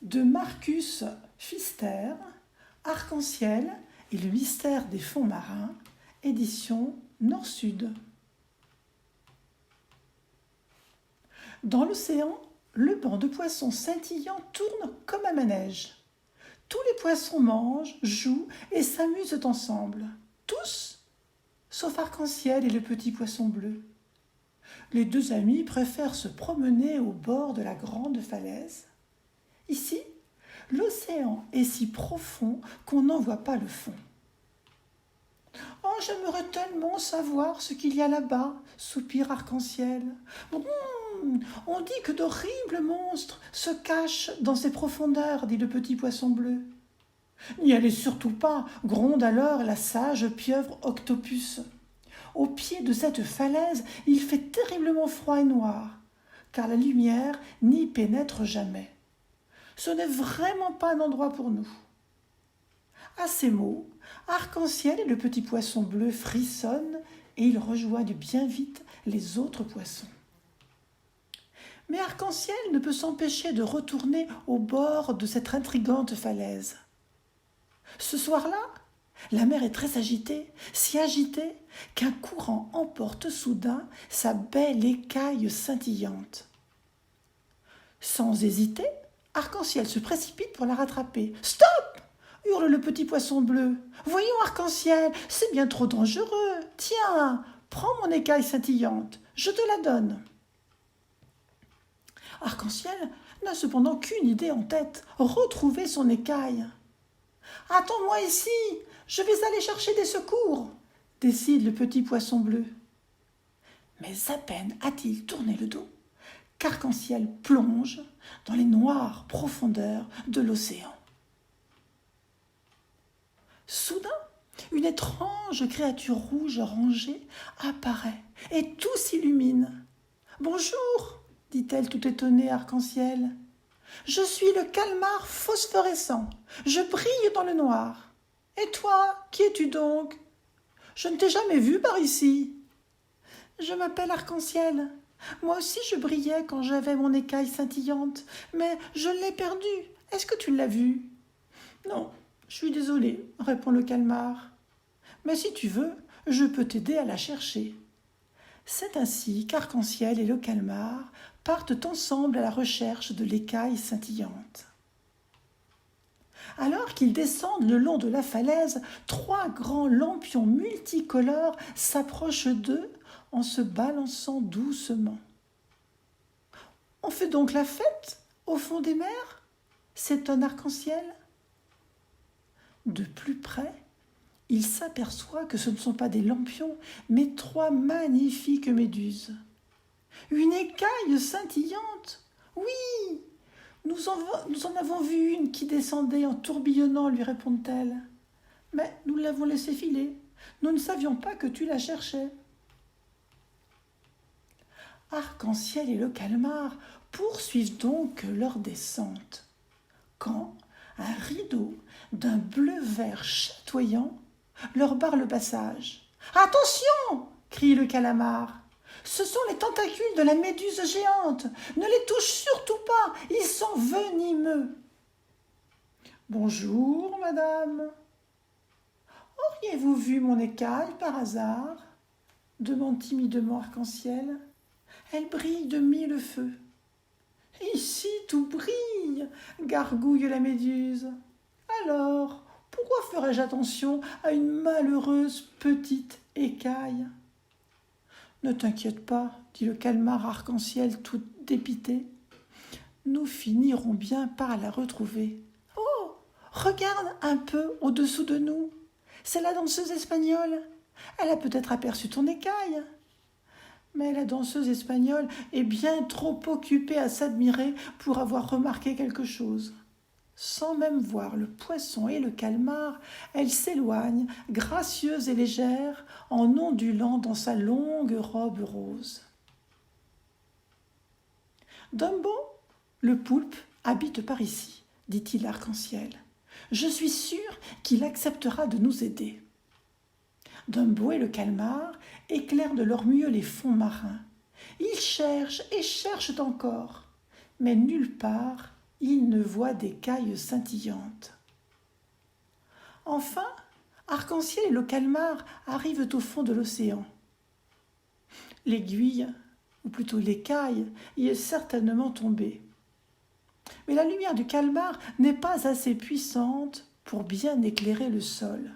de Marcus Pfister, Arc-en-ciel et le mystère des fonds marins, édition Nord-Sud. Dans l'océan, le banc de poissons scintillants tourne comme un manège. Tous les poissons mangent, jouent et s'amusent ensemble. Tous, sauf Arc-en-ciel et le petit poisson bleu. Les deux amis préfèrent se promener au bord de la grande falaise. Ici, l'océan est si profond qu'on n'en voit pas le fond. « Oh, j'aimerais tellement savoir ce qu'il y a là-bas, » soupire Arc-en-ciel. « On dit que d'horribles monstres se cachent dans ces profondeurs, » dit le petit poisson bleu. « N'y allez surtout pas, » gronde alors la sage pieuvre Octopus. Au pied de cette falaise, il fait terriblement froid et noir, car la lumière n'y pénètre jamais. Ce n'est vraiment pas un endroit pour nous. À ces mots, Arc-en-ciel et le petit poisson bleu frissonnent et ils rejoignent bien vite les autres poissons. Mais Arc-en-ciel ne peut s'empêcher de retourner au bord de cette intrigante falaise. Ce soir-là, la mer est très agitée, si agitée qu'un courant emporte soudain sa belle écaille scintillante. Sans hésiter, Arc-en-ciel se précipite pour la rattraper. « Stop !» hurle le petit poisson bleu. « Voyons, Arc-en-ciel, c'est bien trop dangereux. Tiens, prends mon écaille scintillante, je te la donne. » Arc-en-ciel n'a cependant qu'une idée en tête, retrouver son écaille. « Attends-moi ici, je vais aller chercher des secours, » décide le petit poisson bleu. Mais à peine a-t-il tourné le dos qu'Arc-en-ciel plonge dans les noires profondeurs de l'océan. Soudain, une étrange créature rouge rangée apparaît et tout s'illumine. « Bonjour !» dit-elle tout étonnée à Arc-en-ciel. « Je suis le calmar phosphorescent, je brille dans le noir. Et toi, qui es-tu donc? Je ne t'ai jamais vu par ici. »« Je m'appelle Arc-en-ciel. Moi aussi je brillais quand j'avais mon écaille scintillante, mais je l'ai perdue. Est-ce que tu l'as vue? »« Non, je suis désolée, » répond le calmar. « Mais si tu veux, je peux t'aider à la chercher. » C'est ainsi qu'Arc-en-ciel et le calmar partent ensemble à la recherche de l'écaille scintillante. Alors qu'ils descendent le long de la falaise, 3 grands lampions multicolores s'approchent d'eux en se balançant doucement. « On fait donc la fête au fond des mers ?» s'étonne Arc-en-ciel. De plus près, il s'aperçoit que ce ne sont pas des lampions, mais 3 magnifiques méduses. « Une écaille scintillante ! Oui, nous en avons vu une qui descendait en tourbillonnant, » lui répondent-elles. « Mais nous l'avons laissée filer. Nous ne savions pas que tu la cherchais. » Arc-en-ciel et le calmar poursuivent donc leur descente, quand un rideau d'un bleu-vert chatoyant leur barre le passage. « Attention !» crie le calamar. « Ce sont les tentacules de la méduse géante. Ne les touche surtout pas, ils sont venimeux. »« Bonjour, madame. Auriez-vous vu mon écaille par hasard ?» demande timidement Arc-en-ciel. Elle brille de 1000 feux. « Ici, tout brille, » gargouille la méduse. « Alors, pourquoi ferais-je attention à une malheureuse petite écaille ?»« Ne t'inquiète pas, » dit le calmar Arc-en-ciel tout dépité. « Nous finirons bien par la retrouver. »« Oh, regarde un peu au-dessous de nous. C'est la danseuse espagnole. Elle a peut-être aperçu ton écaille. » Mais la danseuse espagnole est bien trop occupée à s'admirer pour avoir remarqué quelque chose. Sans même voir le poisson et le calmar, elle s'éloigne, gracieuse et légère, en ondulant dans sa longue robe rose. « Dumbo, le poulpe, habite par ici, » dit-il à Arc-en-ciel. « Je suis sûr qu'il acceptera de nous aider. » Dumbo et le calmar éclairent de leur mieux les fonds marins. Ils cherchent et cherchent encore, mais nulle part ils ne voit d'écailles scintillantes. Enfin, Arc-en-Ciel et le calmar arrivent au fond de l'océan. L'aiguille, ou plutôt l'écaille, y est certainement tombée. Mais la lumière du calmar n'est pas assez puissante pour bien éclairer le sol.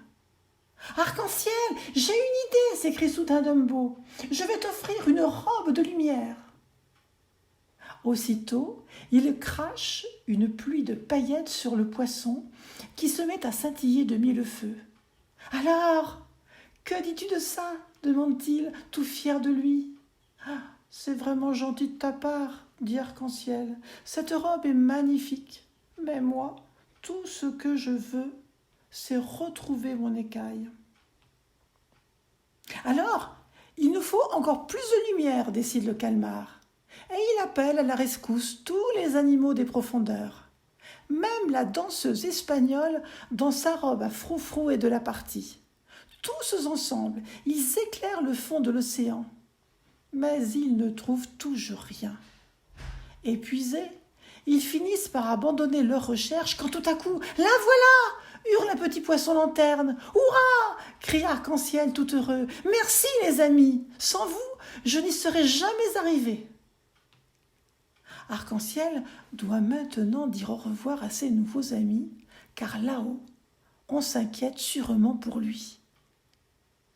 « Arc-en-Ciel, j'ai une idée !» s'écrie soudain Dumbo. « Je vais t'offrir une robe de lumière !» Aussitôt, il crache une pluie de paillettes sur le poisson qui se met à scintiller de mille feux. « Alors, que dis-tu de ça ?» demande-t-il, tout fier de lui. « Ah, c'est vraiment gentil de ta part, » dit Arc-en-Ciel. « Cette robe est magnifique, mais moi, tout ce que je veux, c'est retrouver mon écaille. » « Alors, il nous faut encore plus de lumière, » décide le calmar. Et il appelle à la rescousse tous les animaux des profondeurs. Même la danseuse espagnole dans sa robe à froufrou est de la partie. Tous ensemble, ils éclairent le fond de l'océan. Mais ils ne trouvent toujours rien. Épuisés, ils finissent par abandonner leurs recherches quand tout à coup, « La voilà !» hurle un petit poisson lanterne. « Hurrah !» crie Arc-en-Ciel tout heureux. « Merci les amis, sans vous, je n'y serais jamais arrivé. » Arc-en-Ciel doit maintenant dire au revoir à ses nouveaux amis, car là-haut, on s'inquiète sûrement pour lui.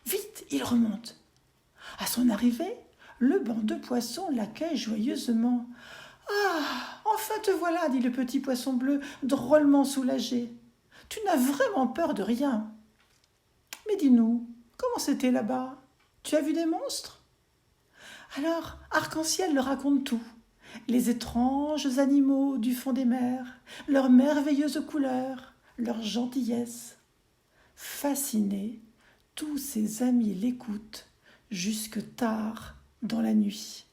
Vite, il remonte. À son arrivée, le banc de poissons l'accueille joyeusement. « Ah, enfin te voilà !» dit le petit poisson bleu, drôlement soulagé. « Tu n'as vraiment peur de rien. Mais dis-nous, comment c'était là-bas? Tu as vu des monstres ?» Alors, Arc-en-Ciel leur raconte tout. Les étranges animaux du fond des mers, leurs merveilleuses couleurs, leur gentillesse. Fascinés, tous ses amis l'écoutent jusque tard dans la nuit.